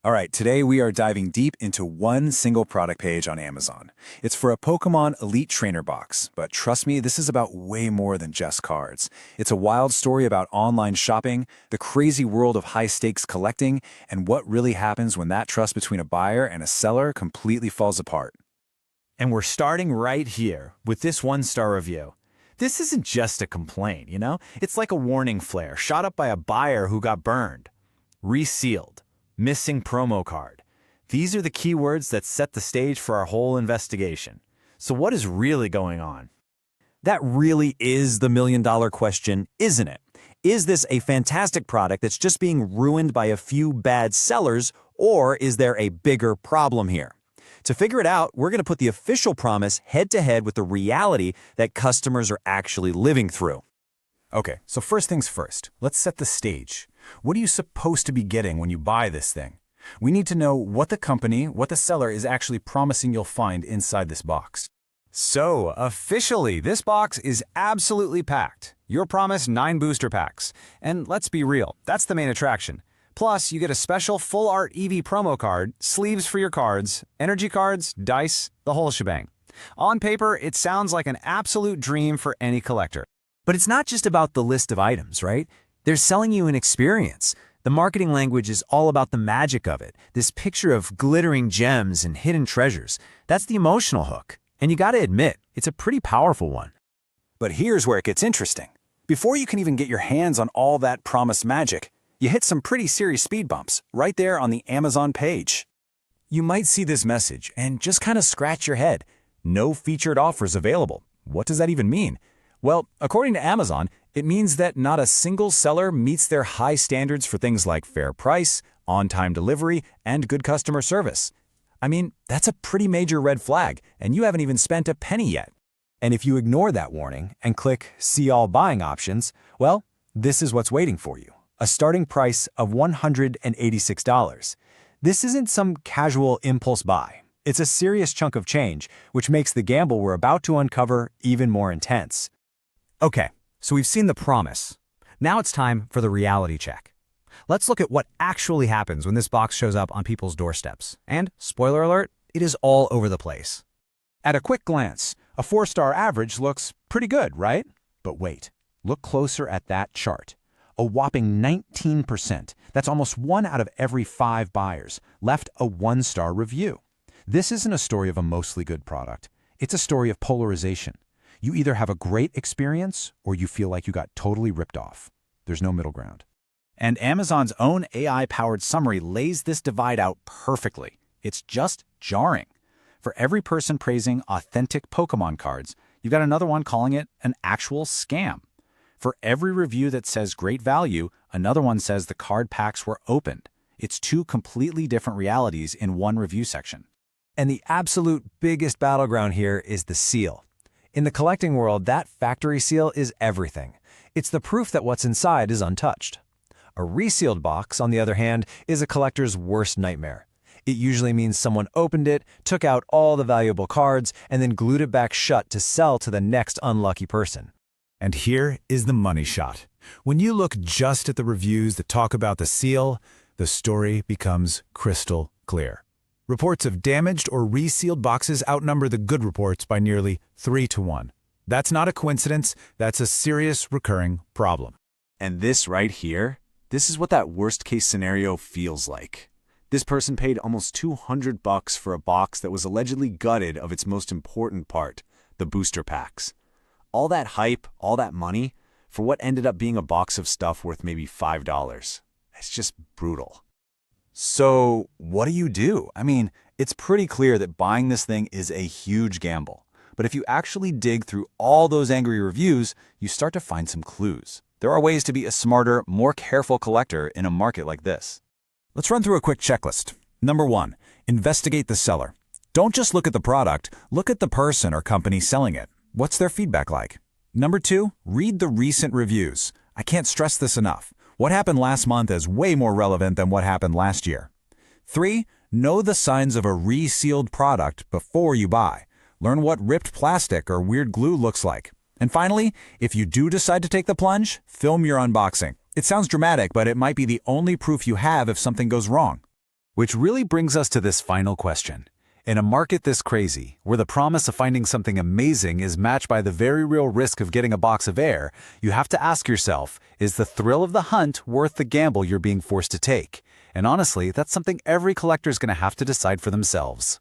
All right, today we are diving deep into one single product page on Amazon. It's for a Pokémon Elite Trainer box, but trust me, this is about way more than just cards. It's a wild story about online shopping, the crazy world of high-stakes collecting, and what really happens when that trust between a buyer and a seller completely falls apart. And we're starting right here with this one-star review. This isn't just a complaint, It's like a warning flare shot up by a buyer who got burned. Resealed. Missing promo card. These are the keywords that set the stage for our whole investigation. So what is really going on? That really is the million-dollar question, isn't it? Is this a fantastic product that's just being ruined by a few bad sellers, or is there a bigger problem here? To figure it out, we're going to put the official promise head-to-head with the reality that customers are actually living through. Okay, so first things first, let's set the stage. What are you supposed to be getting when you buy this thing? We need to know what the company, what the seller is actually promising you'll find inside this box. So, officially, this box is absolutely packed. You're promised 9 booster packs. And let's be real, that's the main attraction. Plus, you get a special full art Eevee promo card, sleeves for your cards, energy cards, dice, the whole shebang. On paper, it sounds like an absolute dream for any collector. But it's not just about the list of items, right? They're selling you an experience. The marketing language is all about the magic of it, this picture of glittering gems and hidden treasures. That's the emotional hook. And you gotta admit, it's a pretty powerful one. But here's where it gets interesting. Before you can even get your hands on all that promised magic, you hit some pretty serious speed bumps right there on the Amazon page. You might see this message and just kind of scratch your head. No featured offers available. What does that even mean? Well, according to Amazon, it means that not a single seller meets their high standards for things like fair price, on-time delivery, and good customer service. I mean, that's a pretty major red flag, and you haven't even spent a penny yet. And if you ignore that warning and click See All Buying Options, well, this is what's waiting for you. A starting price of $186. This isn't some casual impulse buy. It's a serious chunk of change, which makes the gamble we're about to uncover even more intense. Okay, so we've seen the promise. Now it's time for the reality check. Let's look at what actually happens when this box shows up on people's doorsteps. And, spoiler alert, it is all over the place. At a quick glance, a 4-star average looks pretty good, right? But wait, look closer at that chart. A whopping 19%, that's almost 1 out of every 5 buyers, left a 1-star review. This isn't a story of a mostly good product. It's a story of polarization. You either have a great experience or you feel like you got totally ripped off. There's no middle ground. And Amazon's own AI-powered summary lays this divide out perfectly. It's just jarring. For every person praising authentic Pokémon cards, you've got another one calling it an actual scam. For every review that says great value, another one says the card packs were opened. It's 2 completely different realities in one review section. And the absolute biggest battleground here is the seal. In the collecting world, that factory seal is everything. It's the proof that what's inside is untouched. A resealed box, on the other hand, is a collector's worst nightmare. It usually means someone opened it, took out all the valuable cards, and then glued it back shut to sell to the next unlucky person. And here is the money shot. When you look just at the reviews that talk about the seal, the story becomes crystal clear. Reports of damaged or resealed boxes outnumber the good reports by nearly 3 to 1. That's not a coincidence, that's a serious recurring problem. And this right here, this is what that worst-case scenario feels like. This person paid almost $200 for a box that was allegedly gutted of its most important part, the booster packs. All that hype, all that money, for what ended up being a box of stuff worth maybe $5. It's just brutal. So what do? I mean, it's pretty clear that buying this thing is a huge gamble. But if you actually dig through all those angry reviews, you start to find some clues. There are ways to be a smarter, more careful collector in a market like this. Let's run through a quick checklist. Number 1, investigate the seller. Don't just look at the product, look at the person or company selling it. What's their feedback like? Number 2, read the recent reviews. I can't stress this enough. What happened last month is way more relevant than what happened last year. 3, know the signs of a resealed product before you buy. Learn what ripped plastic or weird glue looks like. And finally, if you do decide to take the plunge, film your unboxing. It sounds dramatic, but it might be the only proof you have if something goes wrong. Which really brings us to this final question. In a market this crazy, where the promise of finding something amazing is matched by the very real risk of getting a box of air, you have to ask yourself, is the thrill of the hunt worth the gamble you're being forced to take? And honestly, that's something every collector is going to have to decide for themselves.